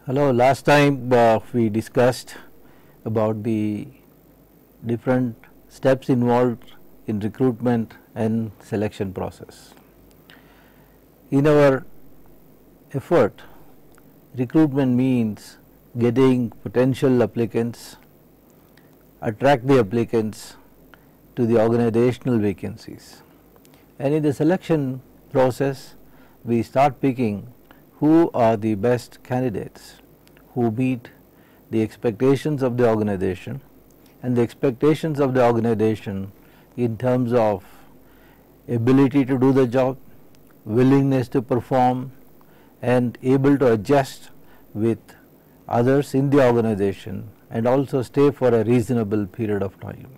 Hello, last time we discussed about the different steps involved in recruitment and selection process. In our effort, recruitment means getting potential applicants, attract the applicants to the organizational vacancies, and in the selection process we start picking who are the best candidates who meet the expectations of the organization, and the expectations of the organization in terms of ability to do the job, willingness to perform, and able to adjust with others in the organization and also stay for a reasonable period of time.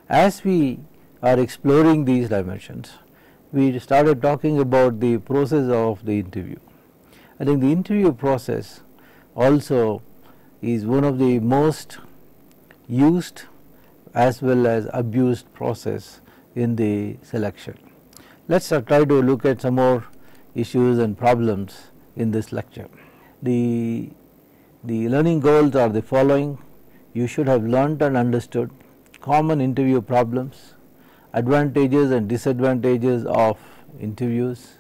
As we are exploring these dimensions, we started talking about the process of the interview. I think the interview process also is one of the most used as well as abused process in the selection. Let's try to look at some more issues and problems in this lecture. The learning goals are the following. You should have learnt and understood common interview problems, advantages and disadvantages of interviews,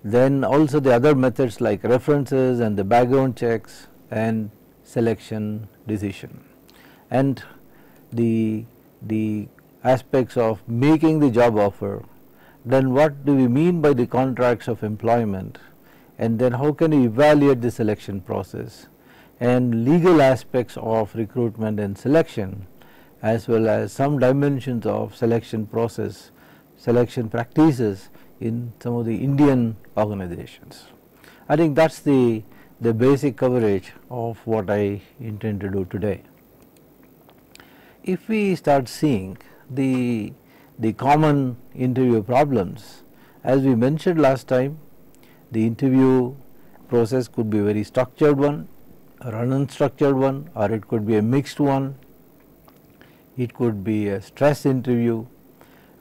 then also the other methods like references and the background checks and selection decision, and the aspects of making the job offer. Then what do we mean by the contracts of employment, and then how can we evaluate the selection process, and legal aspects of recruitment and selection, as well as some dimensions of selection process, selection practices in some of the Indian organizations. I think that is the basic coverage of what I intend to do today. If we start seeing the common interview problems, as we mentioned last time, the interview process could be a very structured one or an unstructured one, or it could be a mixed one. It could be a stress interview,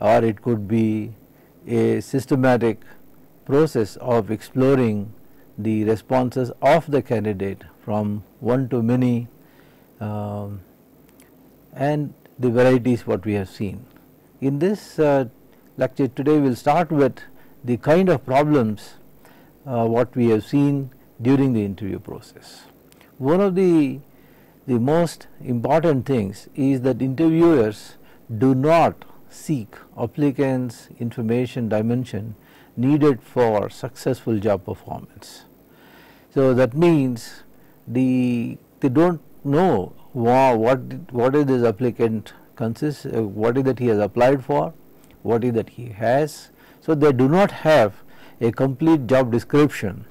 or it could be a systematic process of exploring the responses of the candidate from one to many, and the varieties what we have seen. In this lecture today, we will start with the kind of problems what we have seen during the interview process. One of the most important things is that interviewers do not seek applicants' information dimension needed for successful job performance. So that means they do not know what is this applicant consists, what is that he has applied for, what is that he has. So they do not have a complete job description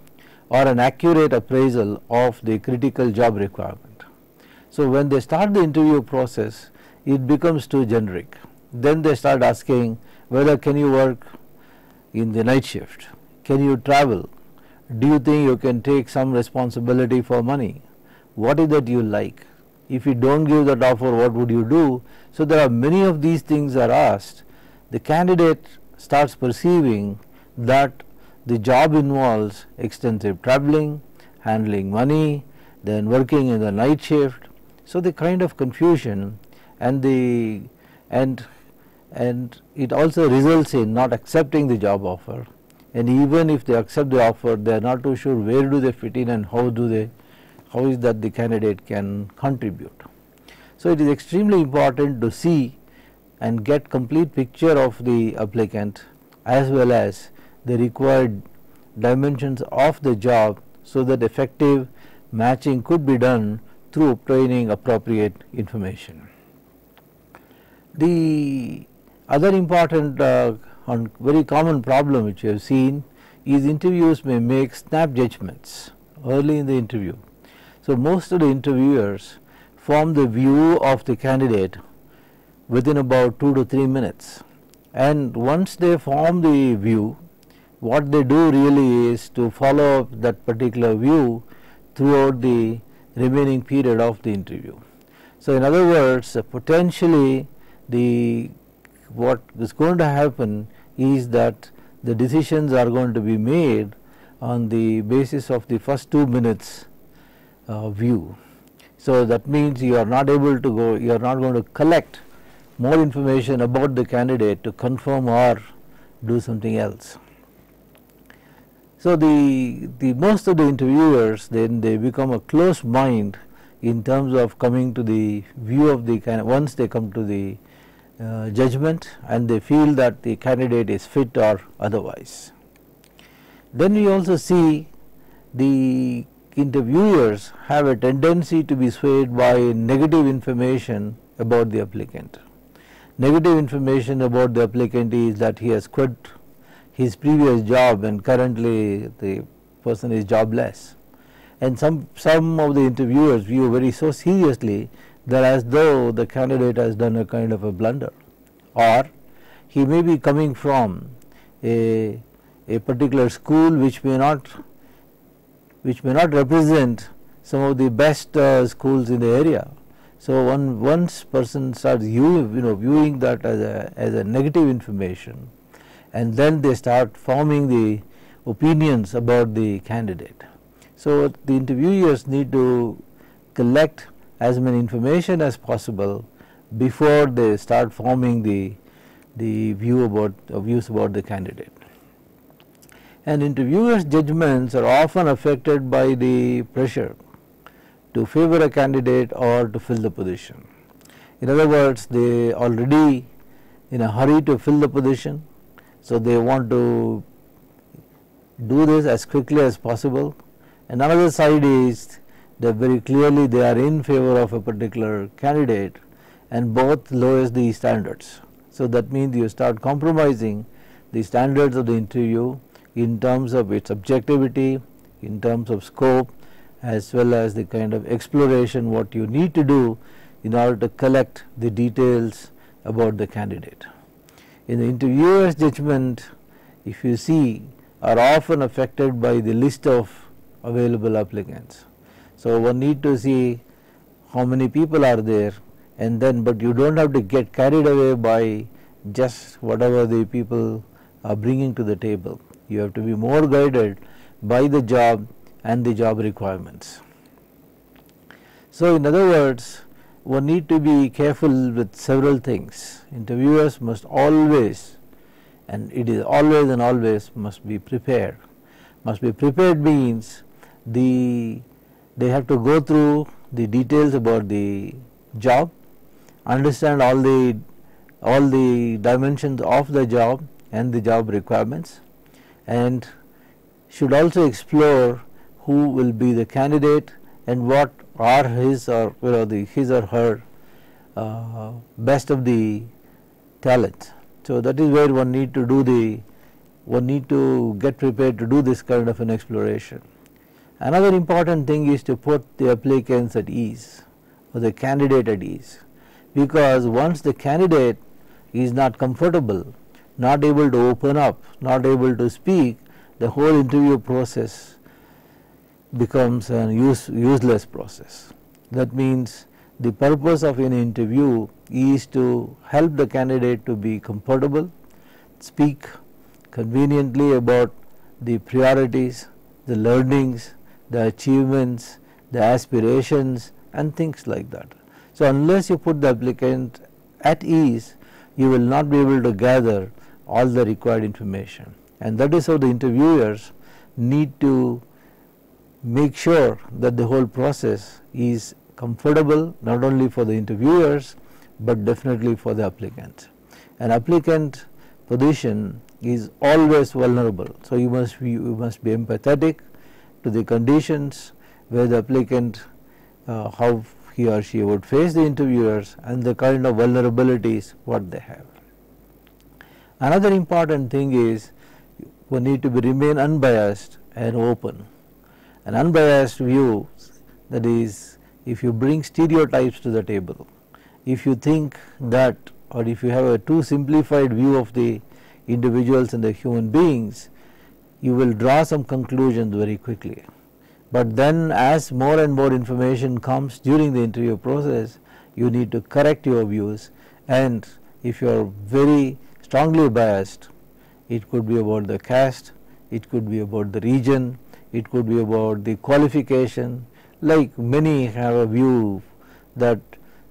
or an accurate appraisal of the critical job requirement. So when they start the interview process, it becomes too generic. Then they start asking whether can you work in the night shift, can you travel, do you think you can take some responsibility for money, what is that you like, if you do not give that offer what would you do. So there are many of these things are asked. The candidate starts perceiving that the job involves extensive traveling, handling money, then working in the night shift. So the kind of confusion and it also results in not accepting the job offer, and even if they accept the offer, they are not too sure where do they fit in and how is that the candidate can contribute. So it is extremely important to see and get complete picture of the applicant as well as the required dimensions of the job, so that effective matching could be done through obtaining appropriate information. The other important and very common problem which we have seen is interviews may make snap judgments early in the interview. So most of the interviewers form the view of the candidate within about 2 to 3 minutes, and once they form the view, what they do really is to follow up that particular view throughout the remaining period of the interview. So in other words, potentially what is going to happen is that the decisions are going to be made on the basis of the first 2 minutes view. So that means you are not able to go, you are not going to collect more information about the candidate to confirm or do something else. So the most of the interviewers, then they become a closed mind in terms of coming to the view of the candidate. Once they come to the judgment and they feel that the candidate is fit or otherwise. Then we also see the interviewers have a tendency to be swayed by negative information about the applicant. Negative information about the applicant is that he has quit his previous job and currently the person is jobless. And some of the interviewers view very so seriously that as though the candidate has done a kind of a blunder, or he may be coming from a particular school which may not represent some of the best schools in the area. So once person starts viewing that as a negative information, and then they start forming the opinions about the candidate. So the interviewers need to collect as many information as possible before they start forming the views about the candidate. And interviewers' judgments are often affected by the pressure to favor a candidate or to fill the position. In other words, they already in a hurry to fill the position, so they want to do this as quickly as possible. And another side is that very clearly they are in favor of a particular candidate and both lowers the standards. So that means you start compromising the standards of the interview in terms of its objectivity, in terms of scope, as well as the kind of exploration what you need to do in order to collect the details about the candidate. In the interviewer's judgment, if you see, are often affected by the list of available applicants. So one need to see how many people are there, and then but you don't have to get carried away by just whatever the people are bringing to the table. You have to be more guided by the job and the job requirements. So in other words, one need to be careful with several things. Interviewers must always, and it is always and always, must be prepared. Must be prepared means they have to go through the details about the job, understand all the dimensions of the job and the job requirements, and should also explore who will be the candidate and what are his or her best of the talents. So that is where one need to get prepared to do this kind of an exploration. Another important thing is to put the applicants at ease or the candidate at ease, because once the candidate is not comfortable, not able to open up, not able to speak, the whole interview process becomes a useless process. That means the purpose of an interview is to help the candidate to be comfortable, speak conveniently about the priorities, the learnings, the achievements, the aspirations and things like that. So unless you put the applicant at ease, you will not be able to gather all the required information, and that is how the interviewers need to make sure that the whole process is comfortable not only for the interviewers but definitely for the applicant. An applicant position is always vulnerable, so you must be empathetic to the conditions where the applicant how he or she would face the interviewers and the kind of vulnerabilities what they have. Another important thing is we need to remain unbiased and open. An unbiased view, that is, if you bring stereotypes to the table, if you think that, or if you have a too simplified view of the individuals and the human beings, you will draw some conclusions very quickly. But then as more and more information comes during the interview process, you need to correct your views, and if you are very strongly biased, it could be about the caste, it could be about the region, it could be about the qualification, like many have a view that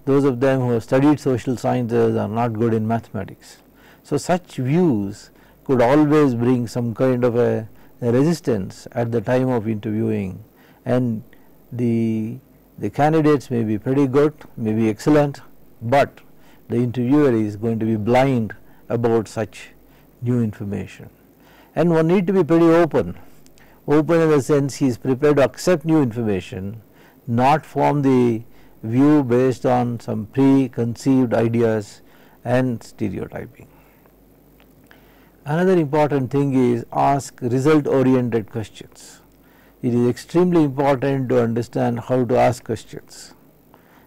those of them who have studied social sciences are not good in mathematics. So, such views could always bring some kind of a resistance at the time of interviewing, and the candidates may be pretty good, may be excellent, but the interviewer is going to be blind about such new information. And one need to be pretty open in the sense he is prepared to accept new information, not form the view based on some preconceived ideas and stereotyping. Another important thing is ask result oriented questions. It is extremely important to understand how to ask questions.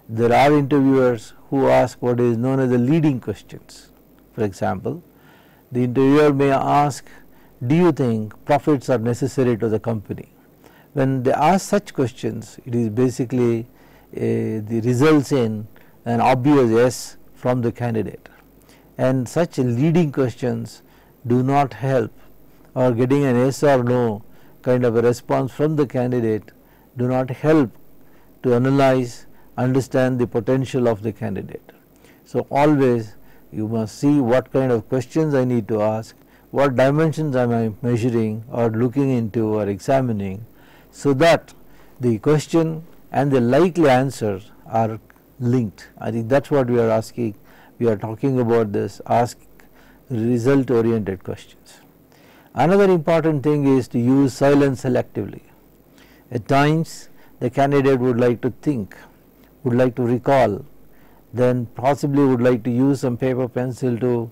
There are interviewers who ask what is known as the leading questions. For example, the interviewer may ask, do you think profits are necessary to the company? When they ask such questions, it is basically the results in an obvious yes from the candidate, and such leading questions do not help, or getting an yes or no kind of a response from the candidate do not help to analyze, understand the potential of the candidate. So, always you must see what kind of questions I need to ask, what dimensions am I measuring or looking into or examining, so that the question and the likely answer are linked. I think that is what we are asking. We are talking about this, ask result oriented questions. Another important thing is to use silence selectively. At times the candidate would like to think, would like to recall, then possibly would like to use some paper pencil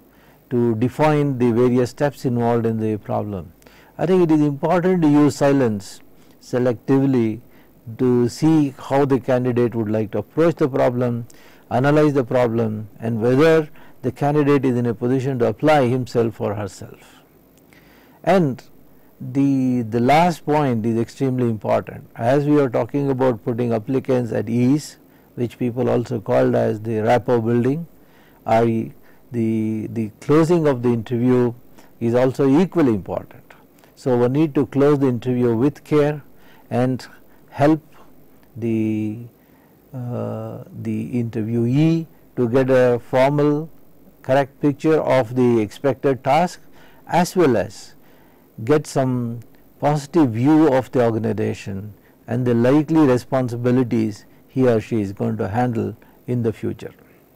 to define the various steps involved in the problem. I think it is important to use silence selectively to see how the candidate would like to approach the problem, analyze the problem, and whether the candidate is in a position to apply himself or herself. And the last point is extremely important. As we are talking about putting applicants at ease, which people also called as the rapport building, the closing of the interview is also equally important. So, one need to close the interview with care and help the interviewee to get a formal correct picture of the expected task, as well as get some positive view of the organization and the likely responsibilities he or she is going to handle in the future.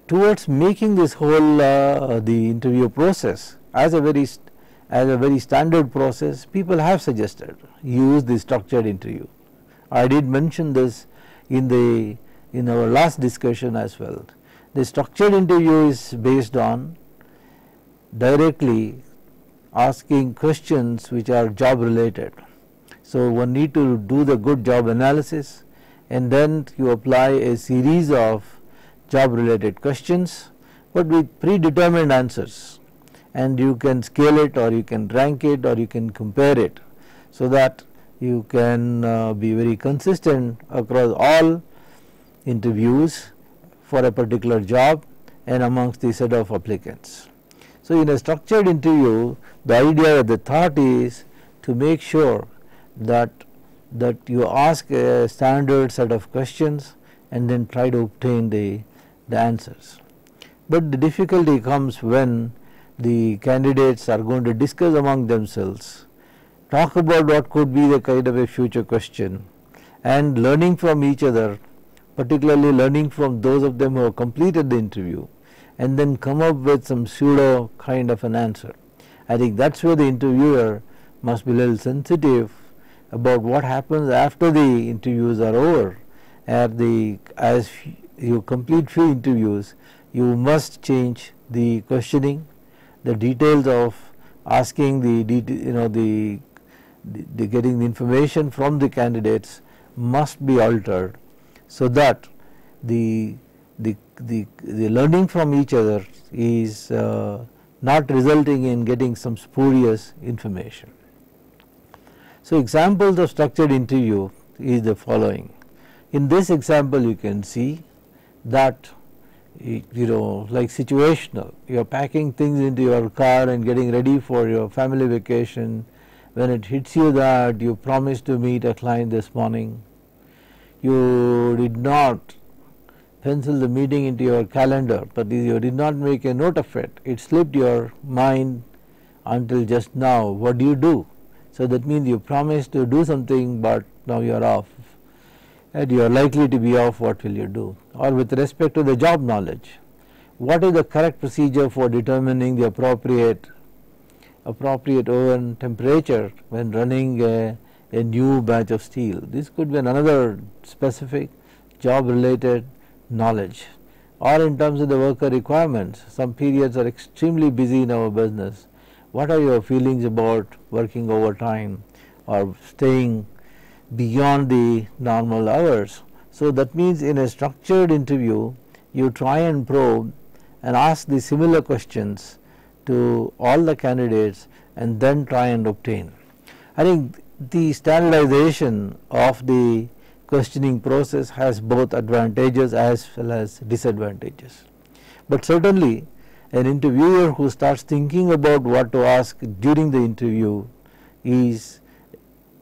Towards making this whole the interview process as a very standard process, people have suggested use the structured interview. I did mention this in our last discussion as well. The structured interview is based on directly asking questions which are job related. So, one need to do the good job analysis, and then you apply a series of job related questions, but with predetermined answers, and you can scale it, or you can rank it, or you can compare it, so that you can be very consistent across all interviews for a particular job and amongst the set of applicants. So, in a structured interview, the idea, the thought is to make sure that you ask a standard set of questions and then try to obtain the answers. But the difficulty comes when the candidates are going to discuss among themselves, talk about what could be the kind of a future question, and learning from each other, particularly learning from those of them who have completed the interview, and then come up with some pseudo kind of an answer. I think that is where the interviewer must be a little sensitive about what happens after the interviews are over. As you complete few interviews, you must change the questioning, the details of asking getting the information from the candidates must be altered, so that the learning from each other is not resulting in getting some spurious information. So, examples of structured interview is the following. In this example, you can see that like situational, you are packing things into your car and getting ready for your family vacation. When it hits you that you promised to meet a client this morning, you did not pencil the meeting into your calendar, that is, you did not make a note of it, it slipped your mind until just now, what do you do? So that means you promised to do something, but now you are off, and you are likely to be off. What will you do? Or with respect to the job knowledge, what is the correct procedure for determining the appropriate oven temperature when running a new batch of steel? This could be another specific job related knowledge. Or in terms of the worker requirements, some periods are extremely busy in our business. What are your feelings about working overtime or staying beyond the normal hours? So that means in a structured interview you try and probe and ask the similar questions to all the candidates and then try and obtain. I think the standardization of the questioning process has both advantages as well as disadvantages. But certainly an interviewer who starts thinking about what to ask during the interview is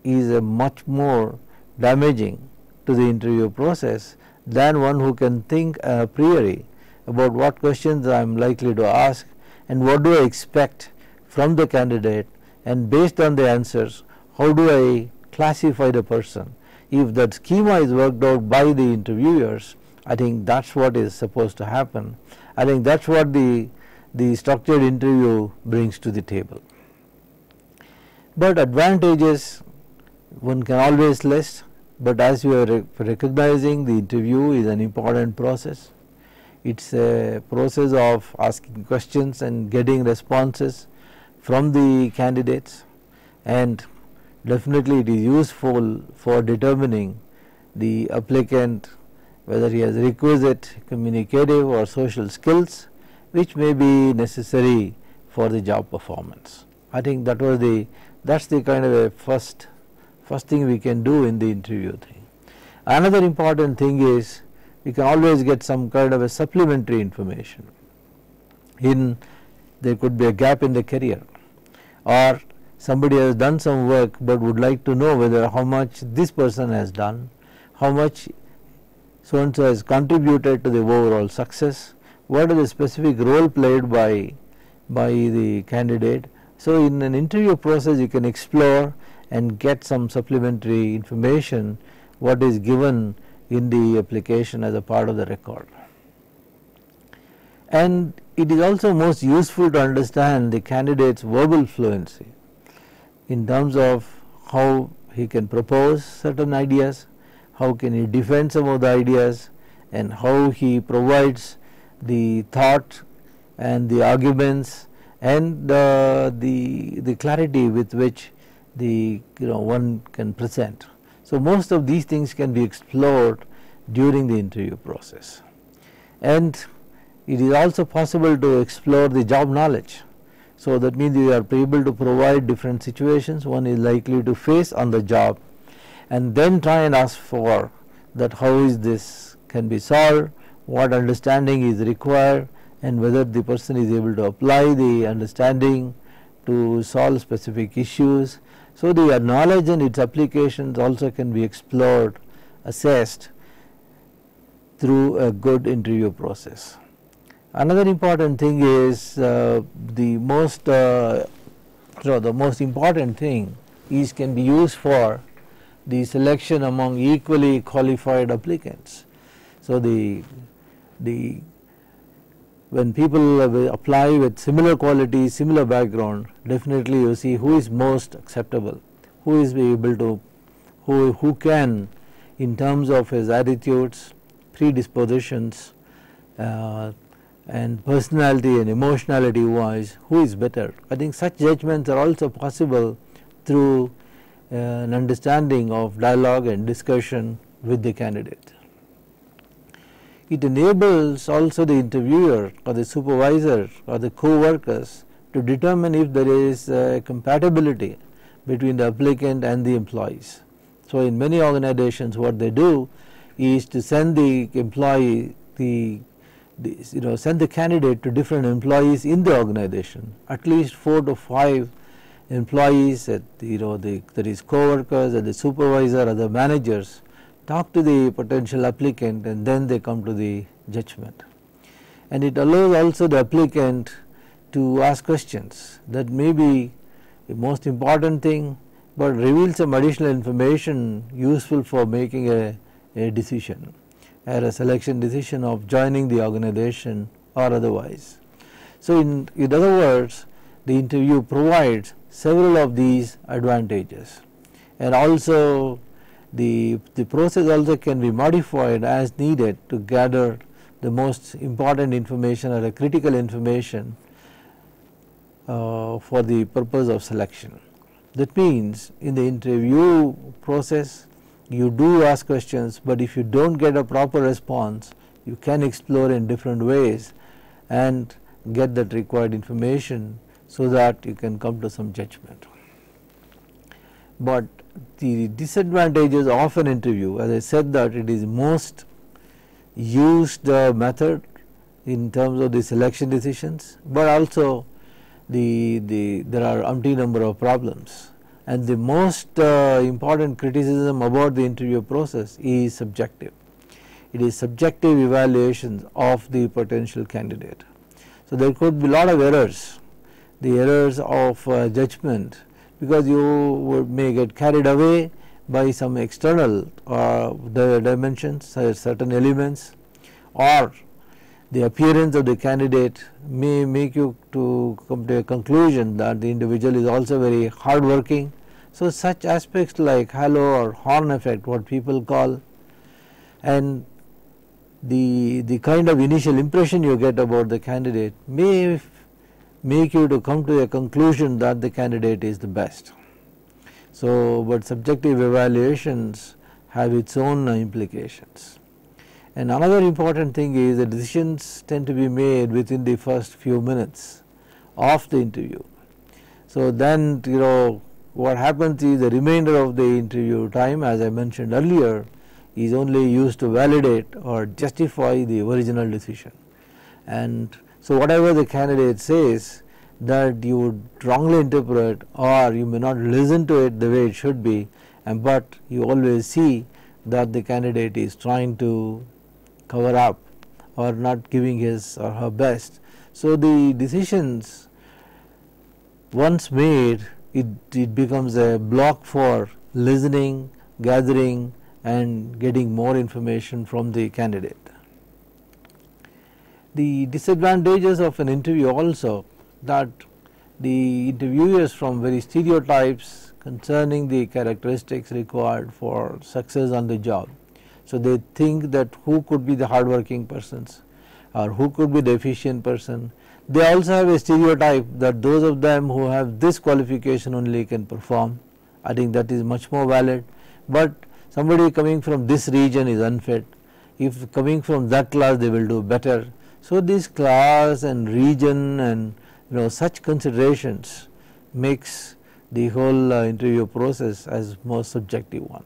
a much more damaging to the interview process than one who can think a priori about what questions I am likely to ask and what do I expect from the candidate, and based on the answers how do I classify the person. If that schema is worked out by the interviewers, I think that is what is supposed to happen. I think that is what the structured interview brings to the table. But advantages one can always list, but as we are recognizing, the interview is an important process. It is a process of asking questions and getting responses from the candidates, and definitely it is useful for determining the applicant whether he has requisite communicative or social skills which may be necessary for the job performance. I think that is the kind of a first thing we can do in the interview thing. Another important thing is we can always get some kind of a supplementary information. There could be a gap in the career, or somebody has done some work but would like to know whether how much this person has done, how much so and so has contributed to the overall success, what is the specific role played by the candidate. So in an interview process you can explore and get some supplementary information what is given in the application as a part of the record. And it is also most useful to understand the candidate's verbal fluency in terms of how he can propose certain ideas, how can he defend some of the ideas, and how he provides the thought and the arguments and the clarity with which one can present. So most of these things can be explored during the interview process, and it is also possible to explore the job knowledge. So that means you are able to provide different situations one is likely to face on the job, and then try and ask for that how is this can be solved, what understanding is required, and whether the person is able to apply the understanding to solve specific issues. So the knowledge and its applications also can be explored, assessed through a good interview process. Another important thing is the most important thing is can be used for the selection among equally qualified applicants. So when people apply with similar qualities, similar background, definitely you see who is most acceptable, who is able to, who can in terms of his attitudes, predispositions and personality and emotionality wise, who is better. I think such judgments are also possible through an understanding of dialogue and discussion with the candidate. It enables also the interviewer or the supervisor or the co-workers to determine if there is a compatibility between the applicant and the employees. So in many organizations what they do is to send the employee send the candidate to different employees in the organization, at least 4 to 5 employees, that is co-workers and the supervisor or the managers, talk to the potential applicant and then they come to the judgment. And it allows also the applicant to ask questions that may be the most important thing, but reveal some additional information useful for making a decision, or a selection decision of joining the organization or otherwise. So, in other words, the interview provides several of these advantages, and also the process also can be modified as needed to gather the most important information or a critical information for the purpose of selection. That means, in the interview process you do ask questions, but if you do not get a proper response, you can explore in different ways and get that required information so that you can come to some judgment. But the disadvantages of an interview, as I said, that it is most used method in terms of the selection decisions, but also there are umpteen number of problems, and the most important criticism about the interview process is subjective. It is subjective evaluations of the potential candidate. So, there could be a lot of errors, the errors of judgment, because you may get carried away by some external the dimensions, certain elements, or the appearance of the candidate may make you to come to a conclusion that the individual is also very hardworking. So, such aspects like halo or horn effect, what people call, and the kind of initial impression you get about the candidate may make you to come to a conclusion that the candidate is the best. So, but subjective evaluations have its own implications. And another important thing is the decisions tend to be made within the first few minutes of the interview. So, then what happens is the remainder of the interview time, as I mentioned earlier, is only used to validate or justify the original decision. And so, whatever the candidate says that you would wrongly interpret, or you may not listen to it the way it should be, but you always see that the candidate is trying to cover up or not giving his or her best. So, the decisions once made, it becomes a block for listening, gathering and getting more information from the candidate. The disadvantages of an interview also, that the interviewers from very stereotypes concerning the characteristics required for success on the job. So, they think that who could be the hardworking persons or who could be the efficient person. They also have a stereotype that those of them who have this qualification only can perform. I think that is much more valid, but somebody coming from this region is unfit. If coming from that class, they will do better. So, this class and region and such considerations makes the whole interview process as more subjective one.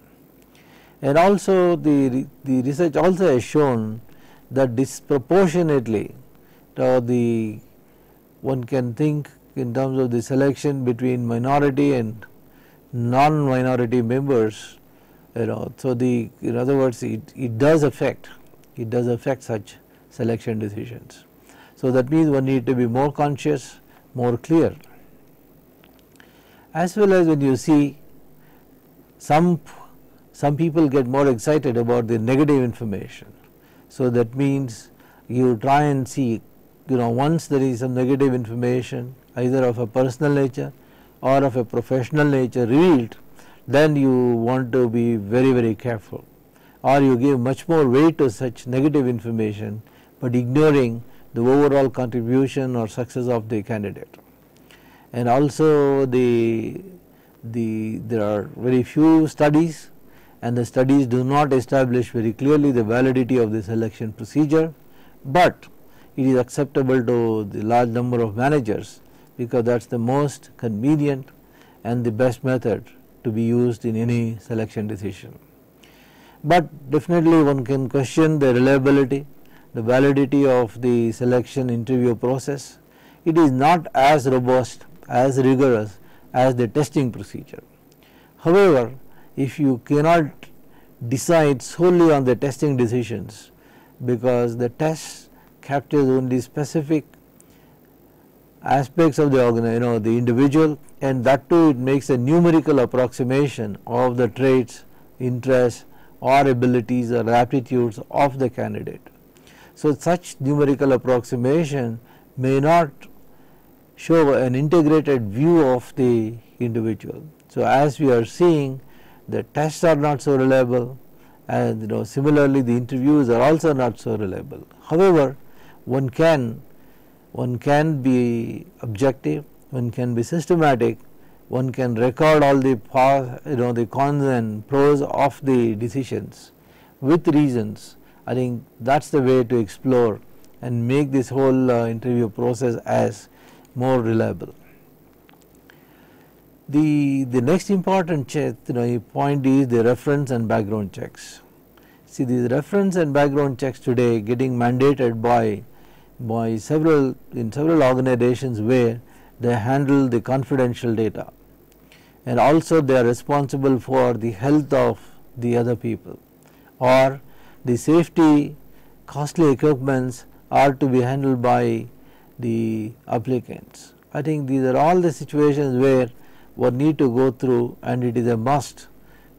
And also the research also has shown that disproportionately one can think in terms of the selection between minority and non-minority members. So in other words, it does affect such selection decisions. So that means one need to be more conscious, more clear. As well as when you see some people get more excited about the negative information. So that means you try and see, once there is some negative information either of a personal nature or of a professional nature revealed, then you want to be very, very careful, or you give much more weight to such negative information, but ignoring the overall contribution or success of the candidate. And also there are very few studies, and the studies do not establish very clearly the validity of the selection procedure, but it is acceptable to the large number of managers because that is the most convenient and the best method to be used in any selection decision. But definitely one can question the reliability, the validity of the selection interview process. It is not as robust, as rigorous as the testing procedure. However, if you cannot decide solely on the testing decisions, because the test captures only specific aspects of the the individual, and that too it makes a numerical approximation of the traits, interests or abilities or aptitudes of the candidate. So, such numerical approximation may not show an integrated view of the individual. So, as we are seeing, the tests are not so reliable, and similarly the interviews are also not so reliable. However, one can be objective, one can be systematic, one can record all the the cons and pros of the decisions with reasons. I think that is the way to explore and make this whole interview process as more reliable. The next important point is the reference and background checks. See, these reference and background checks today getting mandated by several organizations where they handle the confidential data, and also they are responsible for the health of the other people, or the safety costly equipments are to be handled by the applicants. I think these are all the situations where one need to go through, and it is a must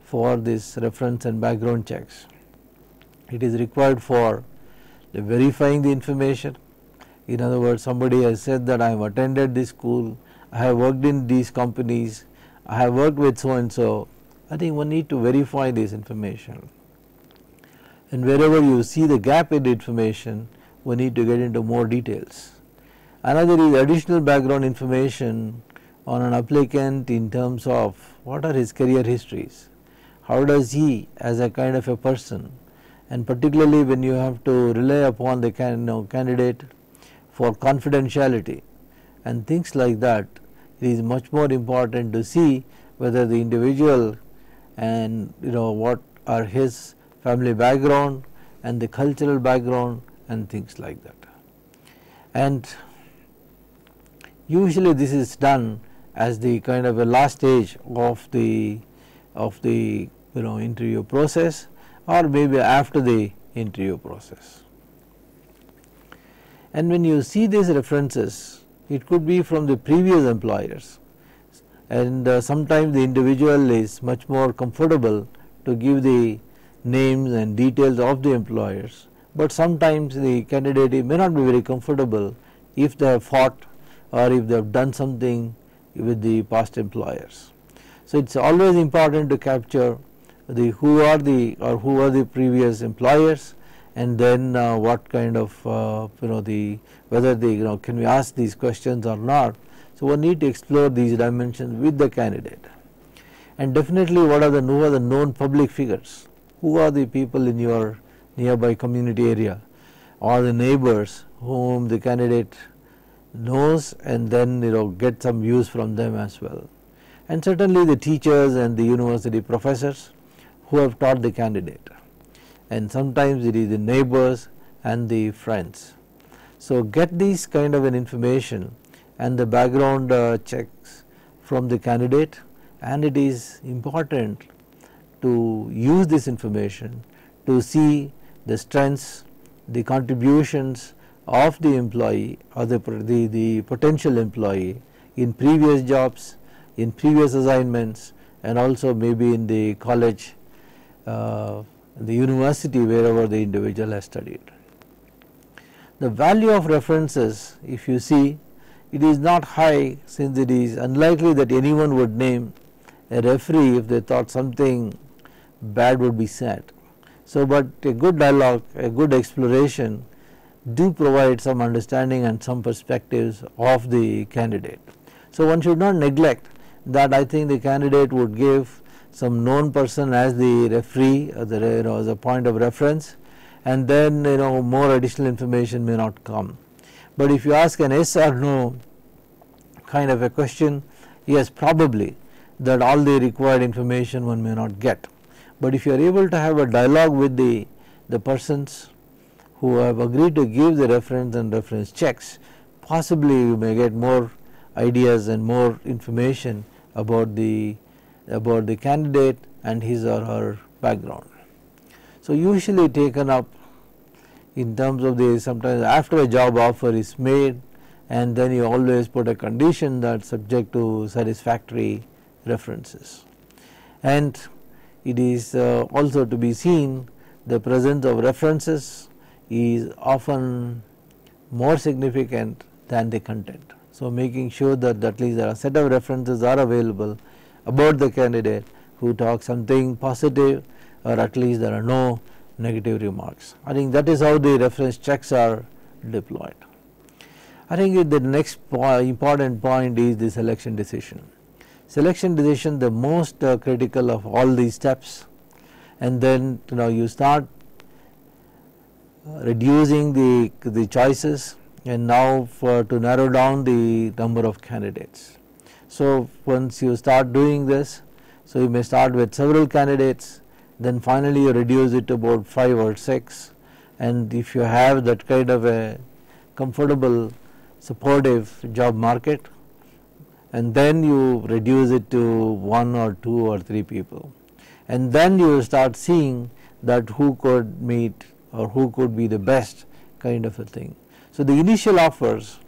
for this reference and background checks. It is required for verifying the information. In other words, somebody has said that I have attended this school, I have worked in these companies, I have worked with so and so. I think one need to verify this information, and wherever you see the gap in the information, we need to get into more details. Another is additional background information on an applicant in terms of what are his career histories, how does he as a kind of a person, and particularly when you have to rely upon the candidate for confidentiality and things like that, it is much more important to see whether the individual and what are his family background and the cultural background and things like that. And usually this is done as the kind of a last stage of the interview process, or maybe after the interview process. And when you see these references, it could be from the previous employers, and sometimes the individual is much more comfortable to give the names and details of the employers, but sometimes the candidate may not be very comfortable if they have fought or if they have done something with the past employers. So, it is always important to capture who are the previous employers, and then what kind of whether they can we ask these questions or not. So, one need to explore these dimensions with the candidate, and definitely who are the known public figures, who are the people in your nearby community area or the neighbors whom the candidate knows, and then get some views from them as well, and certainly the teachers and the university professors who have taught the candidate, and sometimes it is the neighbors and the friends. So, get these kind of an information and the background checks from the candidate, and it is important to use this information to see the strengths, the contributions of the employee or the potential employee in previous jobs, in previous assignments, and also maybe in the college, the university, wherever the individual has studied. The value of references, if you see, it is not high, since it is unlikely that anyone would name a referee if they thought something bad would be said. So, but a good dialogue, a good exploration do provide some understanding and some perspectives of the candidate. So, one should not neglect that. I think the candidate would give some known person as the referee, as a point of reference, and then more additional information may not come. But if you ask an yes or no kind of a question, yes, probably that all the required information one may not get. But if you are able to have a dialogue with the persons who have agreed to give the reference and reference checks, possibly you may get more ideas and more information about the candidate and his or her background. So, usually taken up in terms of the sometimes after a job offer is made, and then you always put a condition that subject to satisfactory references. And it is also to be seen the presence of references is often more significant than the content. So, making sure that at least there are a set of references are available about the candidate who talk something positive, or at least there are no negative remarks. I think that is how the reference checks are deployed. I think the next important point is the selection decision. Selection decision, the most critical of all these steps, and then you start reducing the choices, and now to narrow down the number of candidates. So, once you start doing this, so you may start with several candidates, then finally you reduce it to about 5 or 6, and if you have that kind of a comfortable supportive job market, and then you reduce it to 1 or 2 or 3 people, and then you start seeing that who could meet or who could be the best kind of a thing. So, the initial offers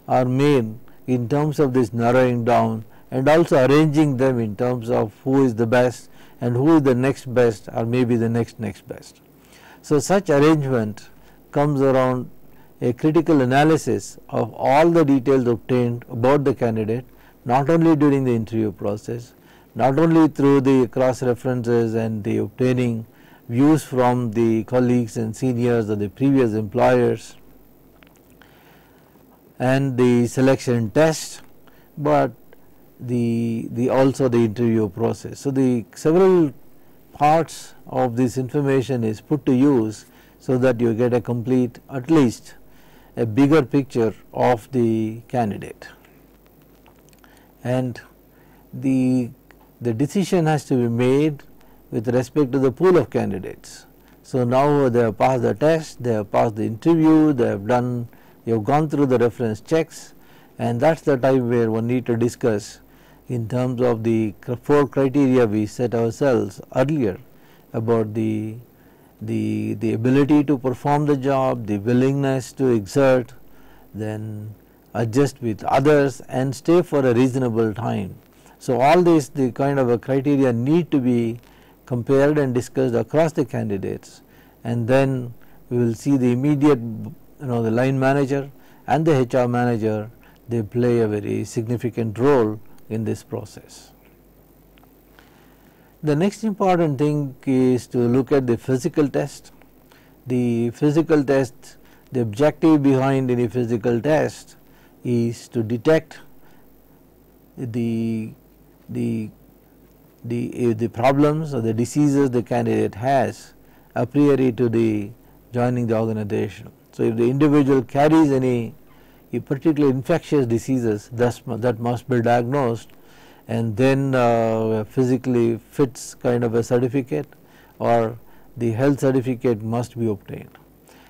are made in terms of this narrowing down, and also arranging them in terms of who is the best and who is the next best, or maybe the next best. So, such arrangement comes around a critical analysis of all the details obtained about the candidate, not only during the interview process, not only through the cross references and the obtaining views from the colleagues and seniors of the previous employers and the selection test, but the also the interview process. So, the several parts of this information is put to use, so that you get a complete, at least a bigger picture of the candidate, and the decision has to be made with respect to the pool of candidates. So, now they have passed the test, they have passed the interview, they have done, you have gone through the reference checks, and that is the time where one need to discuss in terms of the 4 criteria we set ourselves earlier about the ability to perform the job, the willingness to exert, then adjust with others and stay for a reasonable time. So, all this the kind of a criteria need to be compared and discussed across the candidates, and then we will see the immediate the line manager and the HR manager, they play a very significant role in this process. The next important thing is to look at the physical test. The physical test, the objective behind any physical test is to detect the problems or the diseases the candidate has a priori to the joining the organization. So, if the individual carries any particular infectious diseases, that must be diagnosed, and then physically fits kind of a certificate, or the health certificate must be obtained.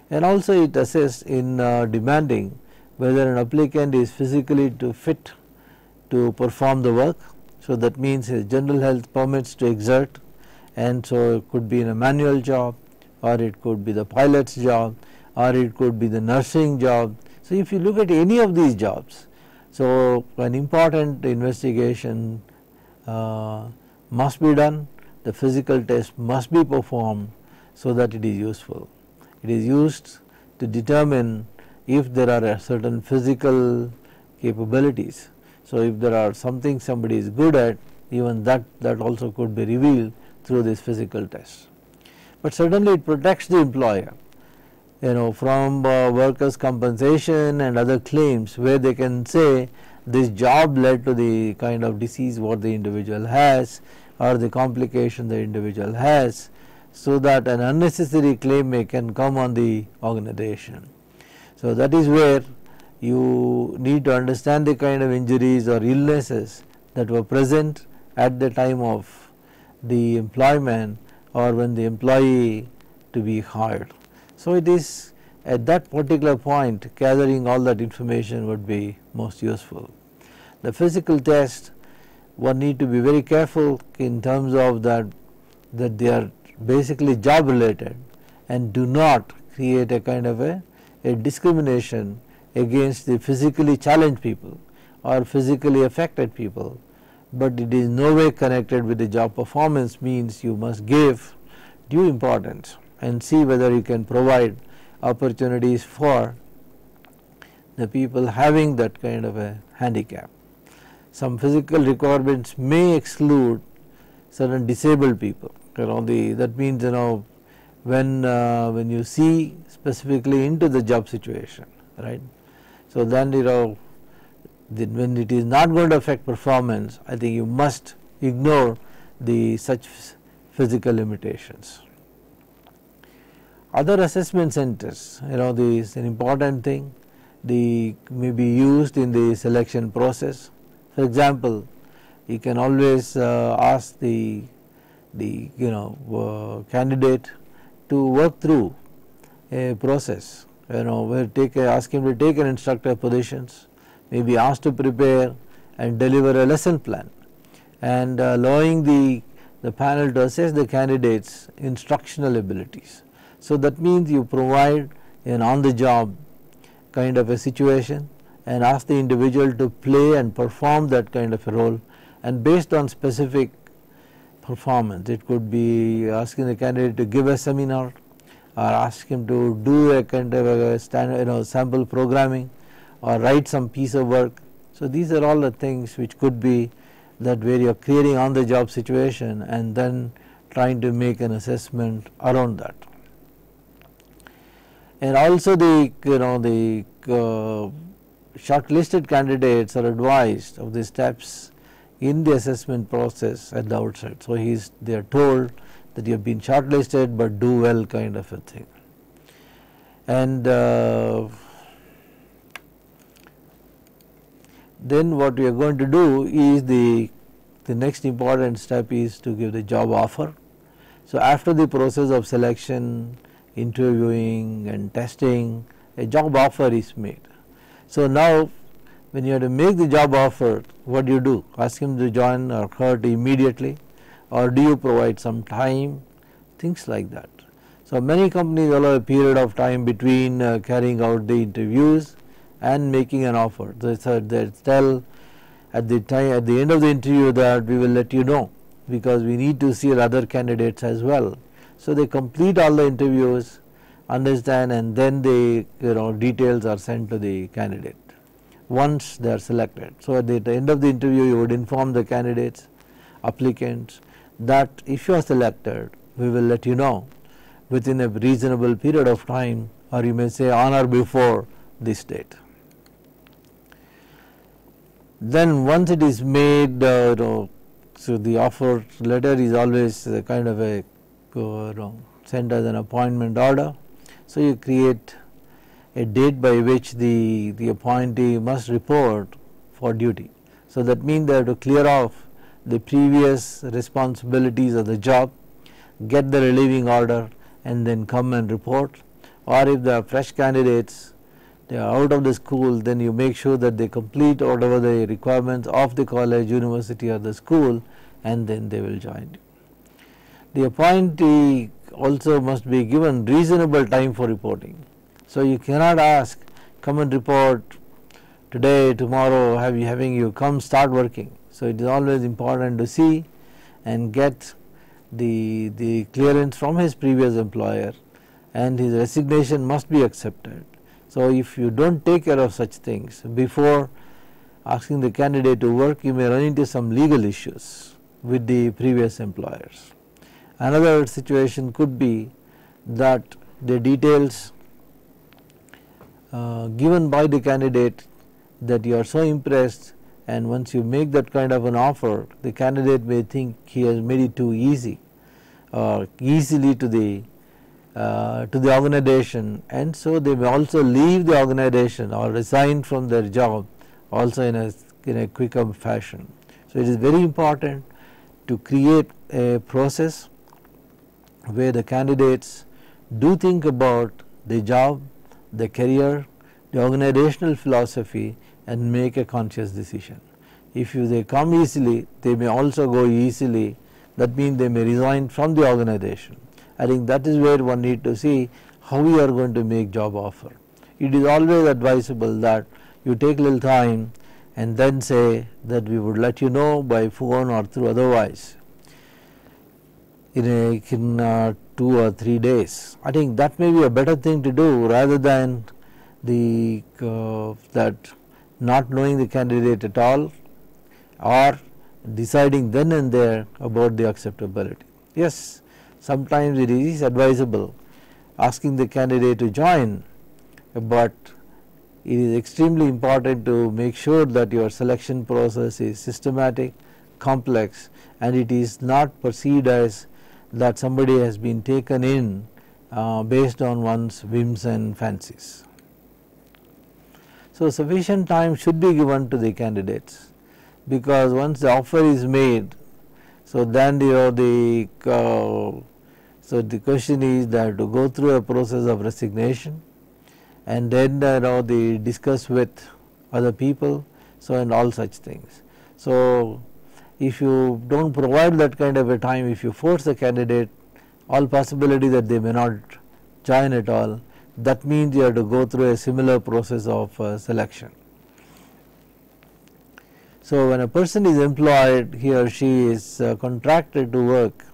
And also it assists in demanding whether an applicant is physically fit to perform the work. So, that means his general health permits to exert, and so it could be in a manual job, or it could be the pilot's job, or it could be the nursing job. So, if you look at any of these jobs, so an important investigation must be done, the physical test must be performed, so that it is useful. It is used to determine if there are certain physical capabilities. So, if there are something somebody is good at, even that also could be revealed through this physical test. But certainly it protects the employer from workers' compensation and other claims, where they can say this job led to the kind of disease what the individual has, or the complication the individual has, so that an unnecessary claim can come on the organization. So, that is where you need to understand the kind of injuries or illnesses that were present at the time of the employment, or when the employee to be hired. So, it is at that particular point gathering all that information would be most useful. The physical test, one need to be very careful in terms of that they are basically job related and do not create a kind of a discrimination against the physically challenged people or physically affected people, but it is no way connected with the job performance, means you must give due importance and see whether you can provide opportunities for the people having that kind of a handicap. Some physical requirements may exclude certain disabled people. That means when you see specifically into the job situation, right? So then when it is not going to affect performance, I think you must ignore the such physical limitations. Other assessment centers, is an important thing. They may be used in the selection process. For example, you can always ask the candidate to work through a process. Ask him to take an instructor positions, maybe asked to prepare and deliver a lesson plan, and allowing the panel to assess the candidate's instructional abilities. So that means you provide an on-the-job kind of a situation and ask the individual to play and perform that kind of a role, and based on specific performance, it could be asking the candidate to give a seminar or ask him to do a kind of a standard, sample programming or write some piece of work. So these are all the things which could be that where you are creating on the job situation and then trying to make an assessment around that. And also the shortlisted candidates are advised of the steps in the assessment process at the outset. So they are told that you have been shortlisted, but do well kind of a thing. And then what we are going to do is the next important step is to give the job offer. So after the process of selection, interviewing and testing, a job offer is made. So now when you have to make the job offer, what do you do? Ask him to join or her to immediately, or do you provide some time, things like that. So many companies allow a period of time between carrying out the interviews and making an offer. They tell at the end of the interview that we will let you know, because we need to see other candidates as well. So they complete all the interviews, understand, and then the details are sent to the candidate once they are selected. So at the end of the interview, you would inform the candidates, applicants, that if you are selected, we will let you know within a reasonable period of time, or you may say on or before this date. Then once it is made, so the offer letter is always kind of a sent as an appointment order. So you create a date by which the appointee must report for duty. So that means they have to clear off the previous responsibilities of the job, get the relieving order, and then come and report. Or if they are fresh candidates, they are out of the school, then you make sure that they complete whatever the requirements of the college, university, or the school, and then they will join you. The appointee also must be given reasonable time for reporting. So you cannot ask, come and report today, tomorrow, having you come start working. So it is always important to see and get the clearance from his previous employer, and his resignation must be accepted. So if you don't take care of such things before asking the candidate to work, you may run into some legal issues with the previous employers. Another situation could be that the details given by the candidate that you are so impressed, and once you make that kind of an offer, the candidate may think he has made it too easy or easily to the organization, and so they may also leave the organization or resign from their job also in a quicker fashion. So it is very important to create a process where the candidates do think about the job, the career, the organizational philosophy, and make a conscious decision. If they come easily, they may also go easily that means they may resign from the organization. I think that is where one need to see how we are going to make job offer. It is always advisable that you take little time and then say that we would let you know by phone or through otherwise in 2 or 3 days. I think that may be a better thing to do rather than the that not knowing the candidate at all or deciding then and there about the acceptability. Yes, sometimes it is advisable asking the candidate to join, but it is extremely important to make sure that your selection process is systematic, complex, and it is not perceived as that somebody has been taken in based on one's whims and fancies. So, sufficient time should be given to the candidates, because once the offer is made, so then the question is that to go through a process of resignation, and then they discuss with other people, so and all such things. So, if you do not provide that kind of a time, if you force the candidate, all possibility that they may not join at all, that means you have to go through a similar process of selection. So, when a person is employed, he or she is contracted to work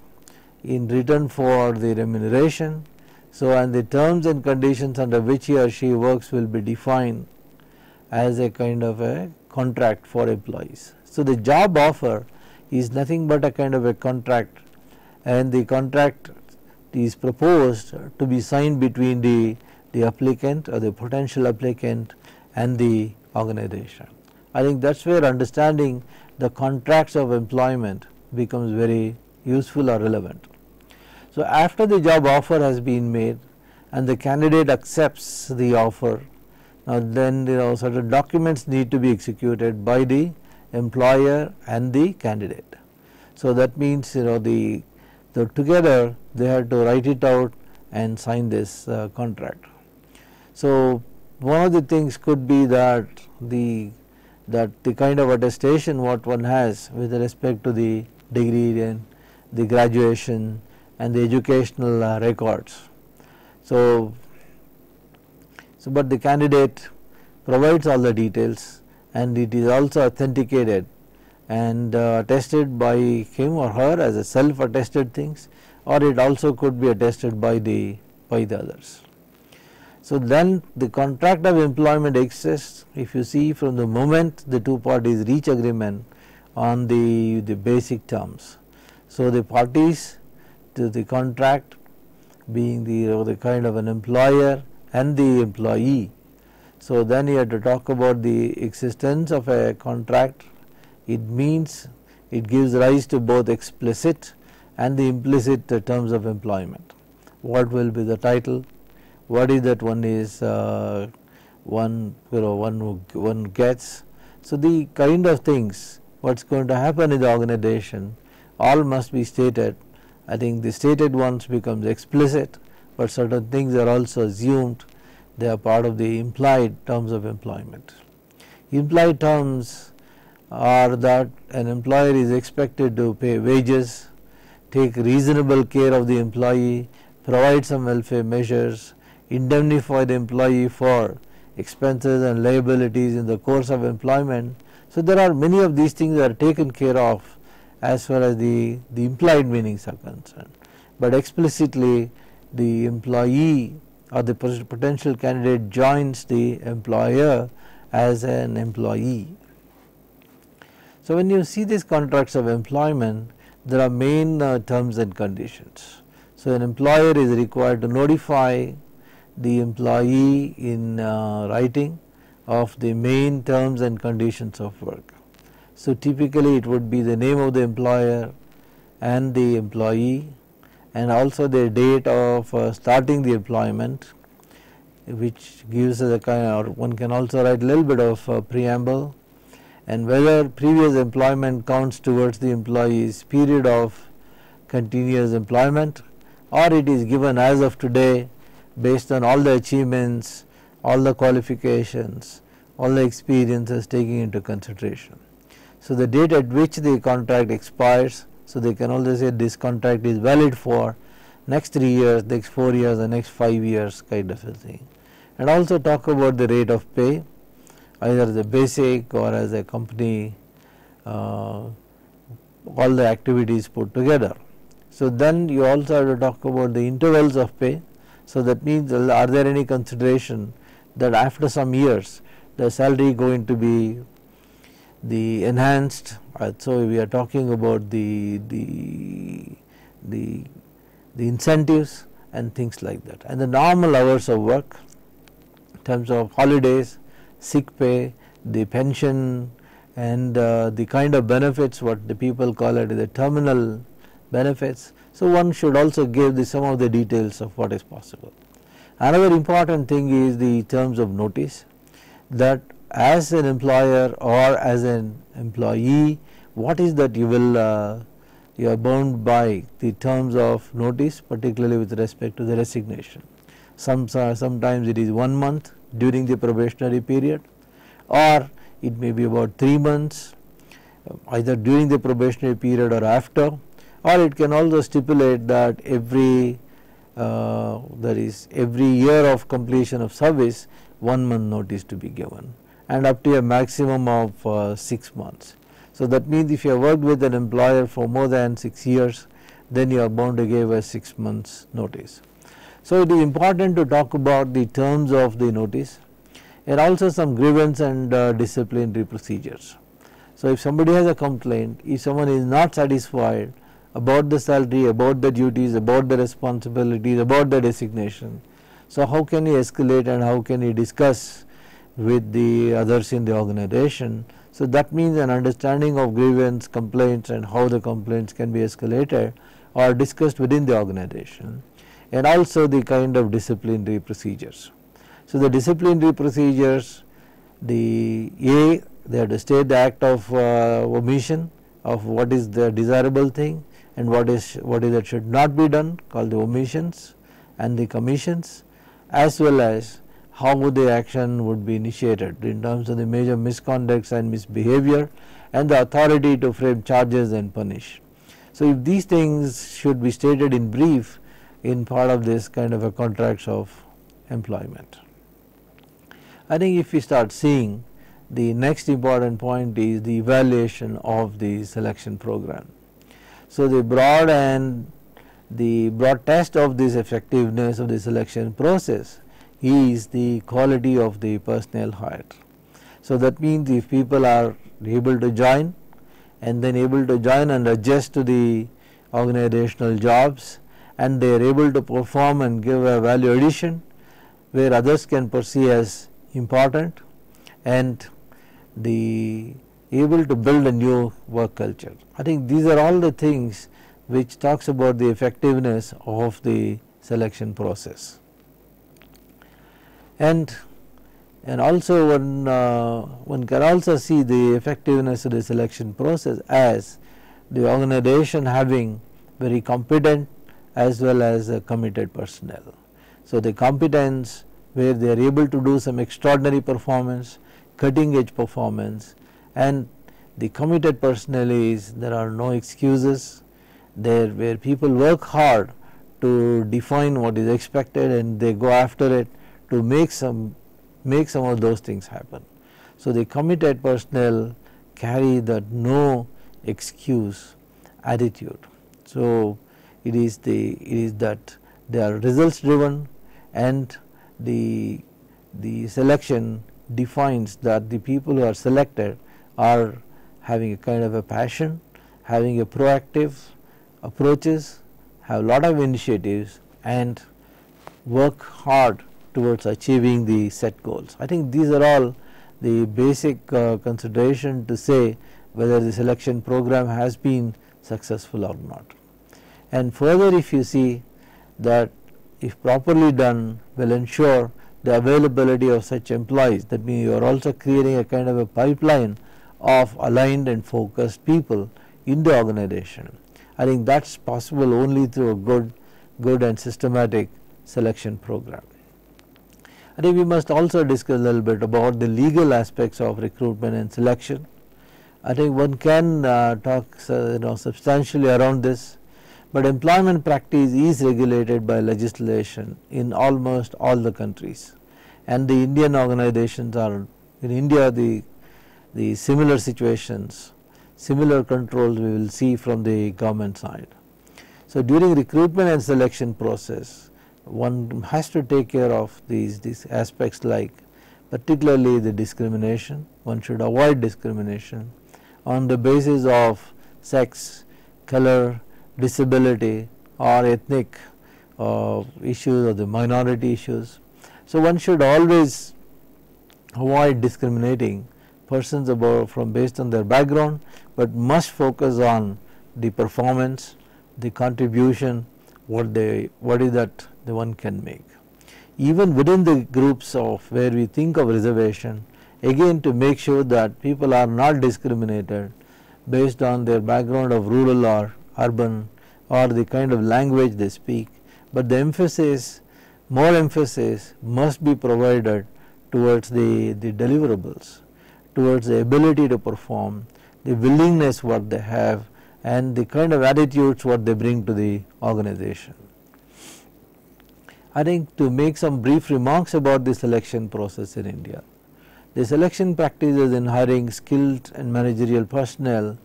in return for the remuneration. So, and the terms and conditions under which he or she works will be defined as a kind of a contract for employees. So, the job offer is nothing but a kind of a contract, and the contract is proposed to be signed between the applicant or the potential applicant and the organization. I think that is where understanding the contracts of employment becomes very useful or relevant. So, after the job offer has been made and the candidate accepts the offer, now then certain documents need to be executed by the employer and the candidate. So, that means together they have to write it out and sign this contract. So, one of the things could be that the kind of attestation what one has with respect to the degree and the graduation and the educational records. So, but the candidate provides all the details, and it is also authenticated and attested by him or her as a self attested things, or it also could be attested by the others. So, then the contract of employment exists if you see from the moment the two parties reach agreement on the basic terms. So, the parties to the contract being the kind of an employer and the employee. So, then you have to talk about the existence of a contract. It means it gives rise to both explicit and the implicit terms of employment. What will be the title? What is that one is one gets? So, the kind of things what is going to happen in the organization all must be stated. I think the stated ones becomes explicit, but certain things are also assumed. They are part of the implied terms of employment. Implied terms are that an employer is expected to pay wages, take reasonable care of the employee, provide some welfare measures, indemnify the employee for expenses and liabilities in the course of employment. So, there are many of these things that are taken care of as far as the implied meanings are concerned, but explicitly the employee or the potential candidate joins the employer as an employee. So, when you see these contracts of employment, there are main terms and conditions. So, an employer is required to notify the employee in writing of the main terms and conditions of work. So, typically it would be the name of the employer and the employee, and also the date of starting the employment, which gives us a kind of, or one can also write a little bit of preamble, and whether previous employment counts towards the employee's period of continuous employment, or it is given as of today based on all the achievements, all the qualifications, all the experiences taking into consideration. So, the date at which the contract expires, So, they can also say this contract is valid for next 3 years, next 4 years and next 5 years kind of a thing. And also talk about the rate of pay, either as a basic or as a company, all the activities put together. So, then you also have to talk about the intervals of pay. So, that means are there any consideration that after some years the salary going to be the enhanced. So, we are talking about the incentives and things like that, and the normal hours of work in terms of holidays, sick pay, the pension and the kind of benefits what the people call it the terminal benefits. So, one should also give some of the details of what is possible. Another important thing is the terms of notice, that as an employer or as an employee, what is that you are bound by the terms of notice, particularly with respect to the resignation. Sometimes it is 1 month during the probationary period, or it may be about 3 months either during the probationary period or after, or it can also stipulate that every year of completion of service 1 month notice to be given, and up to a maximum of 6 months. So, that means if you have worked with an employer for more than 6 years, then you are bound to give a 6 months notice. So, it is important to talk about the terms of the notice and also some grievance and disciplinary procedures. So, if somebody has a complaint, if someone is not satisfied about the salary, about the duties, about the responsibilities, about the designation, so how can he escalate and how can he discuss with the others in the organization? So, that means an understanding of grievance, complaints and how the complaints can be escalated or discussed within the organization, and also the kind of disciplinary procedures. So, the disciplinary procedures, they have to state the act of omission of what is the desirable thing and what is that should not be done, called the omissions, and the commissions, as well as how the action would be initiated in terms of the major misconducts and misbehavior and the authority to frame charges and punish. So, if these things should be stated in brief in part of this kind of a contracts of employment. I think if we start seeing, the next important point is the evaluation of the selection program. So, the broad test of this effectiveness of the selection process is the quality of the personnel hired. So, that means if people are able to join and then able to join and adjust to the organizational jobs, and they are able to perform and give a value addition where others can perceive as important, and the able to build a new work culture. I think these are all the things which talks about the effectiveness of the selection process. And also one can also see the effectiveness of the selection process as the organization having very competent as well as committed personnel. So, the competence where they are able to do some extraordinary performance, cutting edge performance, and the committed personnel is there are no excuses there, where people work hard to define what is expected and they go after it to make some of those things happen. So, the committed personnel carry that no excuse attitude. So, it is that they are results driven, and the selection defines that the people who are selected are having a kind of a passion, having a proactive approaches, have a lot of initiatives and work hard towards achieving the set goals. I think these are all the basic consideration to say whether the selection program has been successful or not. And further, if you see that if properly done will ensure the availability of such employees, that means you are also creating a kind of a pipeline of aligned and focused people in the organization. I think that is possible only through a good and systematic selection program. I think we must also discuss a little bit about the legal aspects of recruitment and selection. I think one can talk substantially around this, but employment practice is regulated by legislation in almost all the countries, and the Indian organizations are in India the similar situations, similar controls we will see from the government side. So during recruitment and selection process, one has to take care of these aspects, like particularly the discrimination. One should avoid discrimination on the basis of sex, color, disability or ethnic issues or the minority issues. So one should always avoid discriminating persons based on their background, but must focus on the performance, the contribution, what is that the one can make. Even within the groups of where we think of reservation, again to make sure that people are not discriminated based on their background of rural or urban or the kind of language they speak, but the more emphasis must be provided towards the deliverables, towards the ability to perform, the willingness what they have, and the kind of attitudes what they bring to the organization. I think to make some brief remarks about the selection process in India. The selection practices in hiring skilled and managerial personnel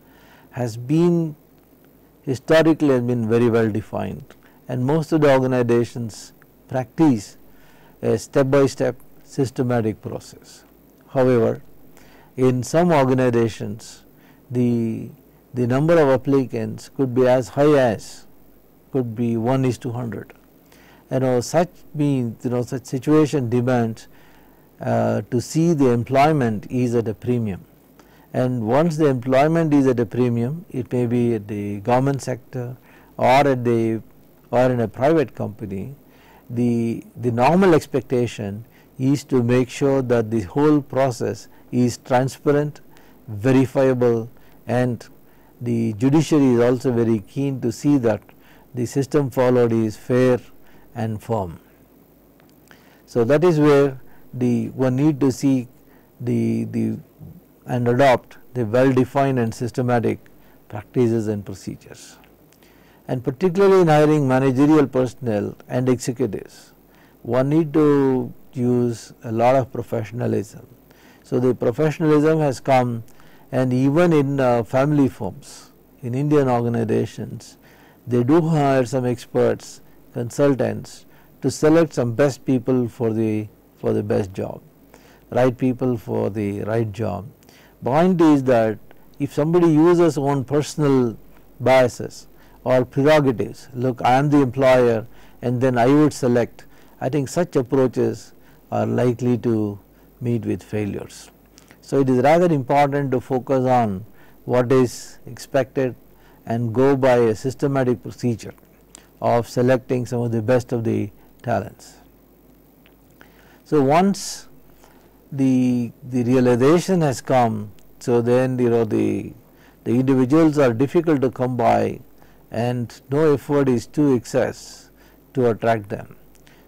has been historically very well defined, and most of the organizations practice a step by step systematic process. However, in some organizations the number of applicants could be as high as could be 1:100. Such means such situation demands to see the employment is at a premium, and once the employment is at a premium, it may be at the government sector or in a private company, the normal expectation is to make sure that the whole process is transparent, verifiable, and the judiciary is also very keen to see that the system followed is fair and firm. So that is where one need to see and adopt the well defined and systematic practices and procedures, and particularly in hiring managerial personnel and executives, one need to use a lot of professionalism. So the professionalism has come, and even in family firms, in Indian organizations, they do hire some experts, consultants to select some best people for the best job, right people for the right job. Point is that if somebody uses own personal biases or prerogatives, look, I am the employer and then I would select, I think such approaches are likely to meet with failures. So it is rather important to focus on what is expected and go by a systematic procedure of selecting some of the best of the talents. So once the realization has come, so then the individuals are difficult to come by and no effort is too excess to attract them.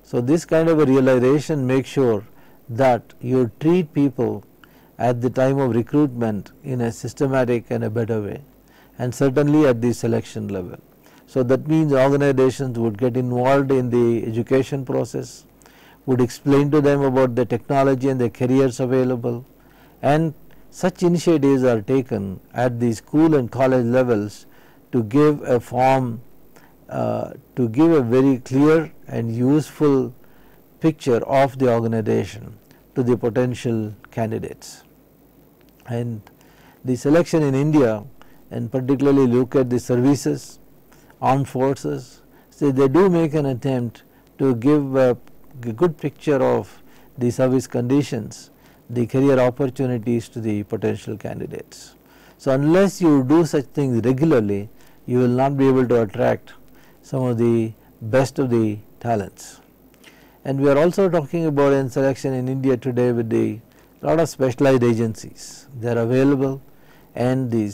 So this kind of a realization makes sure that you treat people at the time of recruitment in a systematic and a better way, and certainly at the selection level. So that means organizations would get involved in the education process, would explain to them about the technology and the careers available, and such initiatives are taken at the school and college levels to give a very clear and useful picture of the organization to the potential candidates. And the selection in India, and particularly look at the services, armed forces, so they do make an attempt to give a good picture of the service conditions, the career opportunities to the potential candidates. So unless you do such things regularly, you will not be able to attract some of the best of the talents. And we are also talking about in selection in India today with the lot of specialized agencies. They are available, and they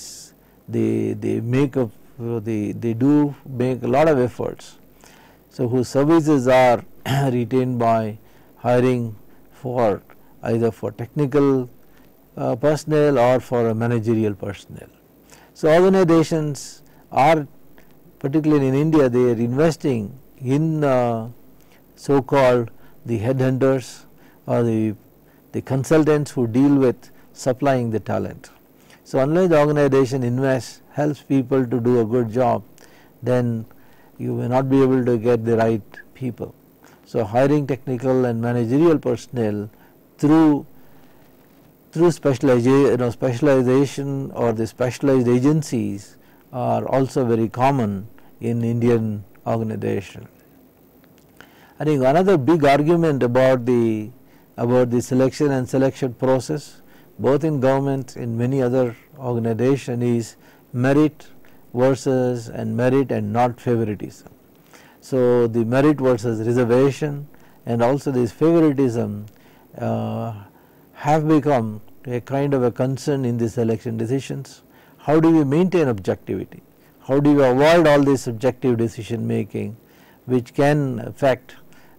do make a lot of efforts. So whose services are retained by hiring for either for technical personnel or for a managerial personnel. So, organizations are, particularly in India, they are investing in so called the headhunters or the consultants who deal with supplying the talent. So, unless the organization invests, helps people to do a good job, then you may not be able to get the right people. So, hiring technical and managerial personnel through specialization or the specialized agencies are also very common in Indian organization. I think another big argument about the selection and selection process, both in government in many other organizations, is merit versus and merit and not favoritism. So, the merit versus reservation and also this favoritism have become a kind of a concern in the selection decisions. How do we maintain objectivity? How do we avoid all this subjective decision making which can affect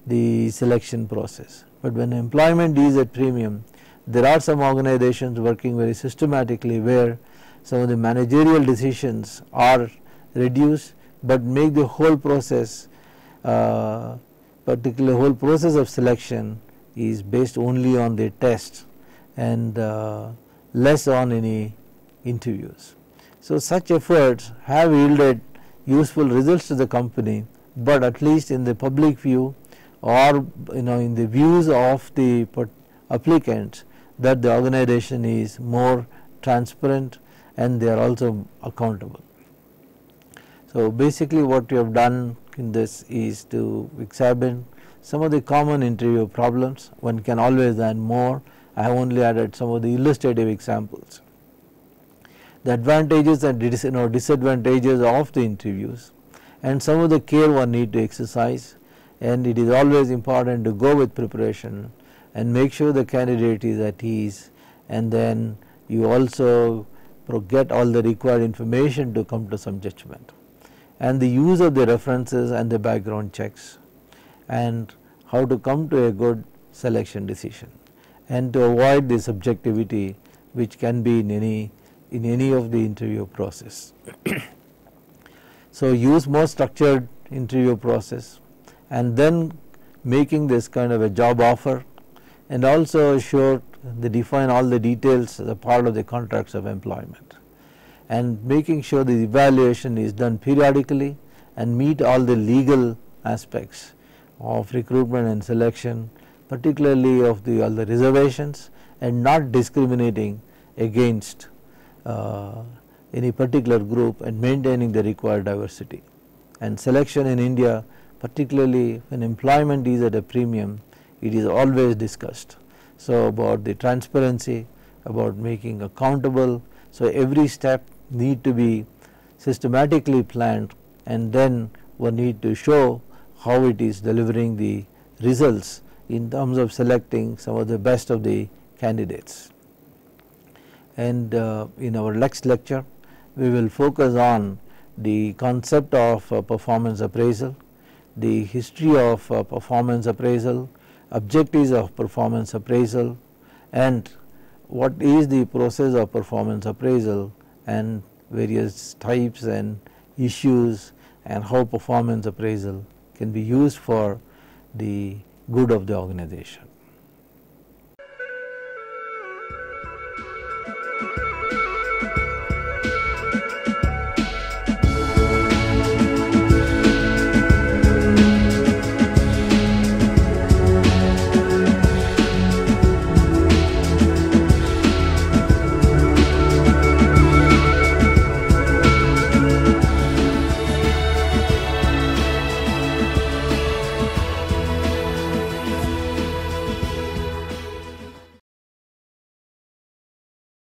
the selection process? But when employment is at premium, there are some organizations working very systematically where some of the managerial decisions are reduced, but make the whole process, particularly whole process of selection is based only on the test and less on any interviews. So, such efforts have yielded useful results to the company, but at least in the public view or in the views of the applicants, that the organization is more transparent and they are also accountable. So, basically what we have done in this is to examine some of the common interview problems. One can always add more. I have only added some of the illustrative examples. The advantages and disadvantages of the interviews and some of the care one need to exercise, and it is always important to go with preparation and make sure the candidate is at ease, and then you also get all the required information to come to some judgment, and the use of the references and the background checks, and how to come to a good selection decision, and to avoid the subjectivity which can be in any of the interview process. So, use more structured interview process and then making this kind of a job offer, and also define all the details as a part of the contracts of employment, and making sure the evaluation is done periodically and meet all the legal aspects of recruitment and selection, particularly of all the reservations, and not discriminating against any particular group, and maintaining the required diversity. And selection in India, particularly when employment is at a premium, it is always discussed. So, about the transparency, about making accountable. So, every step need to be systematically planned, and then one need to show how it is delivering the results in terms of selecting some of the best of the candidates. And in our next lecture, we will focus on the concept of performance appraisal, the history of performance appraisal, objectives of performance appraisal, and what is the process of performance appraisal, and various types and issues, and how performance appraisal can be used for the good of the organization.